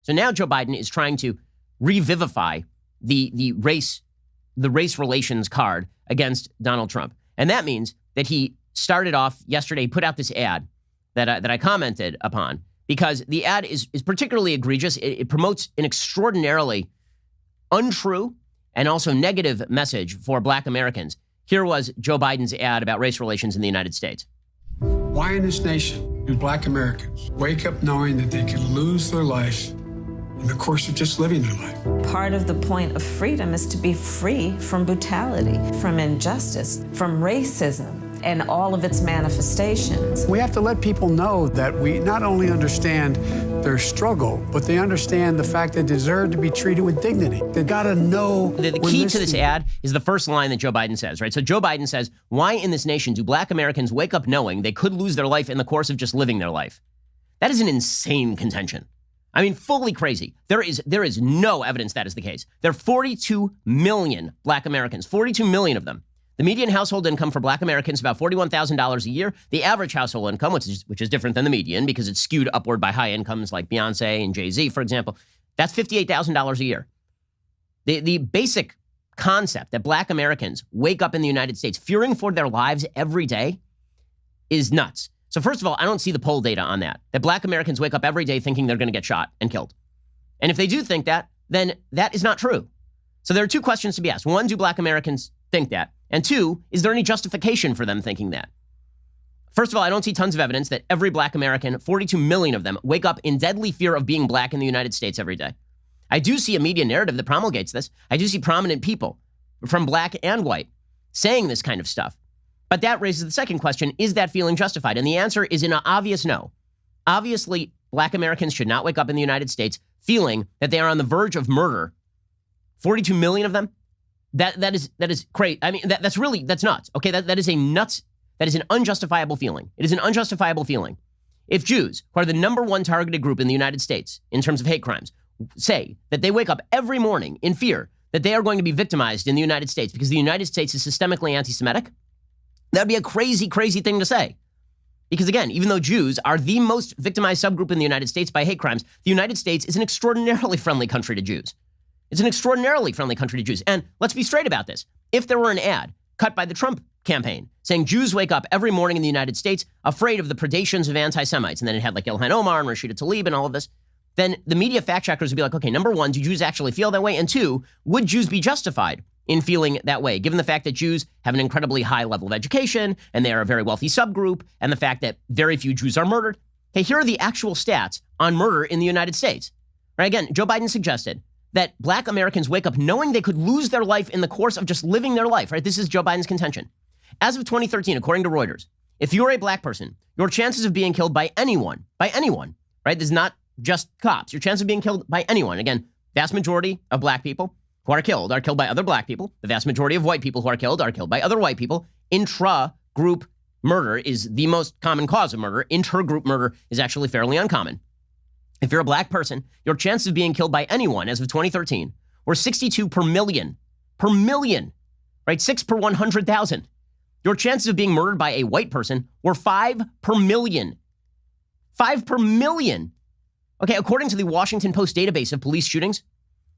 So now Joe Biden is trying to revivify the race relations card against Donald Trump. And that means that he started off yesterday, put out this ad that I commented upon, because the ad is particularly egregious. It promotes an extraordinarily untrue and also negative message for Black Americans. Here was Joe Biden's ad about race relations in the United States. Why in this nation do Black Americans wake up knowing that they could lose their life in the course of just living their life? Part of the point of freedom is to be free from brutality, from injustice, from racism, and all of its manifestations. We have to let people know that we not only understand their struggle, but they understand the fact they deserve to be treated with dignity. They gotta know. The key to this ad is the first line that Joe Biden says, right? So Joe Biden says, why in this nation do Black Americans wake up knowing they could lose their life in the course of just living their life? That is an insane contention. I mean, fully crazy. There is no evidence that is the case. There are 42 million Black Americans, 42 million of them. The median household income for Black Americans is about $41,000 a year. The average household income, which is different than the median because it's skewed upward by high incomes like Beyonce and Jay-Z, for example, that's $58,000 a year. The basic concept that Black Americans wake up in the United States fearing for their lives every day is nuts. So first of all, I don't see the poll data on that Black Americans wake up every day thinking they're going to get shot and killed. And if they do think that, then that is not true. So there are two questions to be asked. One, do Black Americans think that? And two, is there any justification for them thinking that? First of all, I don't see tons of evidence that every Black American, 42 million of them, wake up in deadly fear of being Black in the United States every day. I do see a media narrative that promulgates this. I do see prominent people from Black and white saying this kind of stuff. But that raises the second question, is that feeling justified? And the answer is an obvious no. Obviously, Black Americans should not wake up in the United States feeling that they are on the verge of murder. 42 million of them? That is crazy. I mean, that's nuts. Okay, that is an unjustifiable feeling. It is an unjustifiable feeling. If Jews, who are the number one targeted group in the United States in terms of hate crimes, say that they wake up every morning in fear that they are going to be victimized in the United States because the United States is systemically anti-Semitic, that would be a crazy, crazy thing to say. Because again, even though Jews are the most victimized subgroup in the United States by hate crimes, the United States is an extraordinarily friendly country to Jews. It's an extraordinarily friendly country to Jews. And let's be straight about this. If there were an ad cut by the Trump campaign saying Jews wake up every morning in the United States afraid of the predations of anti-Semites, and then it had like Ilhan Omar and Rashida Tlaib and all of this, then the media fact checkers would be like, okay, number one, do Jews actually feel that way? And two, would Jews be justified in feeling that way, given the fact that Jews have an incredibly high level of education and they are a very wealthy subgroup, and the fact that very few Jews are murdered? Okay, here are the actual stats on murder in the United States. Right? Again, Joe Biden suggested that Black Americans wake up knowing they could lose their life in the course of just living their life, right? This is Joe Biden's contention. As of 2013, according to Reuters, if you're a Black person, your chances of being killed by anyone, right? This is not just cops. Your chance of being killed by anyone, again, vast majority of Black people who are killed by other Black people. The vast majority of white people who are killed by other white people. Intra-group murder is the most common cause of murder. Inter-group murder is actually fairly uncommon. If you're a Black person, your chances of being killed by anyone as of 2013 were 62 per million, right? 6 per 100,000. Your chances of being murdered by a white person were 5 per million. 5 per million. Okay, according to the Washington Post database of police shootings,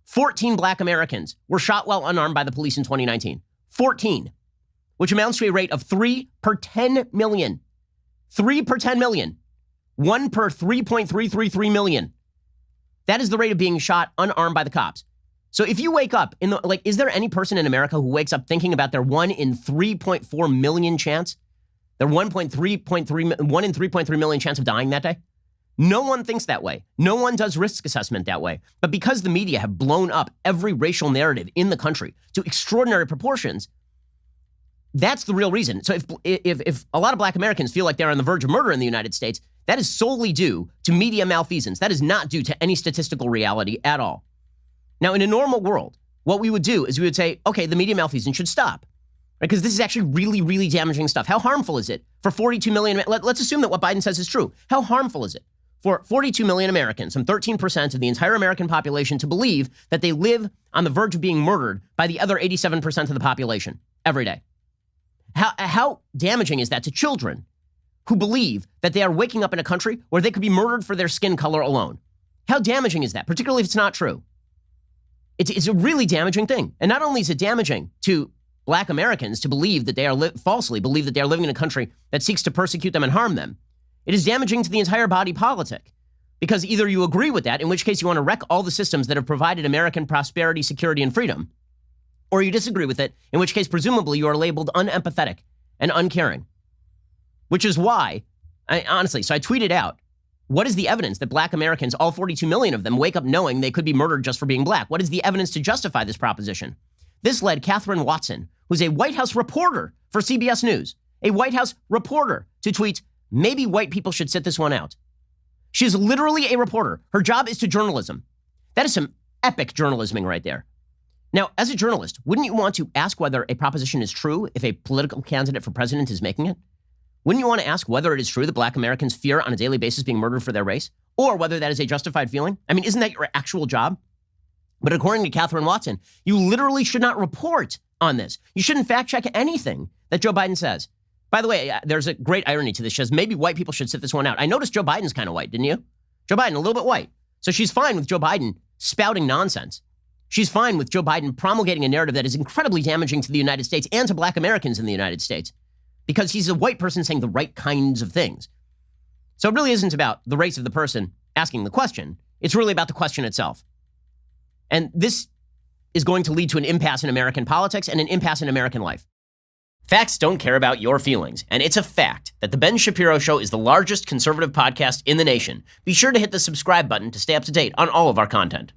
14 Black Americans were shot while unarmed by the police in 2019. 14, which amounts to a rate of 3 per 10 million. 3 per 10 million. 1 per 3.333 million. That is the rate of being shot unarmed by the cops. So if you wake up is there any person in America who wakes up thinking about their 1 in 3.4 million chance? Their 1 in 3.3 million chance of dying that day? No one thinks that way. No one does risk assessment that way. But because the media have blown up every racial narrative in the country to extraordinary proportions, that's the real reason. So if a lot of Black Americans feel like they're on the verge of murder in the United States, that is solely due to media malfeasance. That is not due to any statistical reality at all. Now, in a normal world, what we would do is we would say, okay, the media malfeasance should stop. Right? Because this is actually really, really damaging stuff. How harmful is it for 42 million? Let's assume that what Biden says is true. How harmful is it for 42 million Americans, some 13% of the entire American population, to believe that they live on the verge of being murdered by the other 87% of the population every day? How damaging is that to children who believe that they are waking up in a country where they could be murdered for their skin color alone? How damaging is that, particularly if it's not true? It's a really damaging thing. And not only is it damaging to black Americans to believe that they are falsely believe that they are living in a country that seeks to persecute them and harm them, it is damaging to the entire body politic. Because either you agree with that, in which case you want to wreck all the systems that have provided American prosperity, security, and freedom, or you disagree with it, in which case presumably you are labeled unempathetic and uncaring. Which is why, honestly, so I tweeted out, what is the evidence that black Americans, all 42 million of them, wake up knowing they could be murdered just for being black? What is the evidence to justify this proposition? This led Catherine Watson, who's a White House reporter for CBS News, a White House reporter, to tweet, maybe white people should sit this one out. She is literally a reporter. Her job is to journalism. That is some epic journalisming right there. Now, as a journalist, wouldn't you want to ask whether a proposition is true if a political candidate for president is making it? Wouldn't you want to ask whether it is true that black Americans fear on a daily basis being murdered for their race? Or whether that is a justified feeling? I mean, isn't that your actual job? But according to Catherine Watson, you literally should not report on this. You shouldn't fact check anything that Joe Biden says. By the way, there's a great irony to this. She says maybe white people should sit this one out. I noticed Joe Biden's kind of white, didn't you? Joe Biden, a little bit white. So she's fine with Joe Biden spouting nonsense. She's fine with Joe Biden promulgating a narrative that is incredibly damaging to the United States and to black Americans in the United States, because he's a white person saying the right kinds of things. So it really isn't about the race of the person asking the question. It's really about the question itself. And this is going to lead to an impasse in American politics and an impasse in American life. Facts don't care about your feelings, and it's a fact that The Ben Shapiro Show is the largest conservative podcast in the nation. Be sure to hit the subscribe button to stay up to date on all of our content.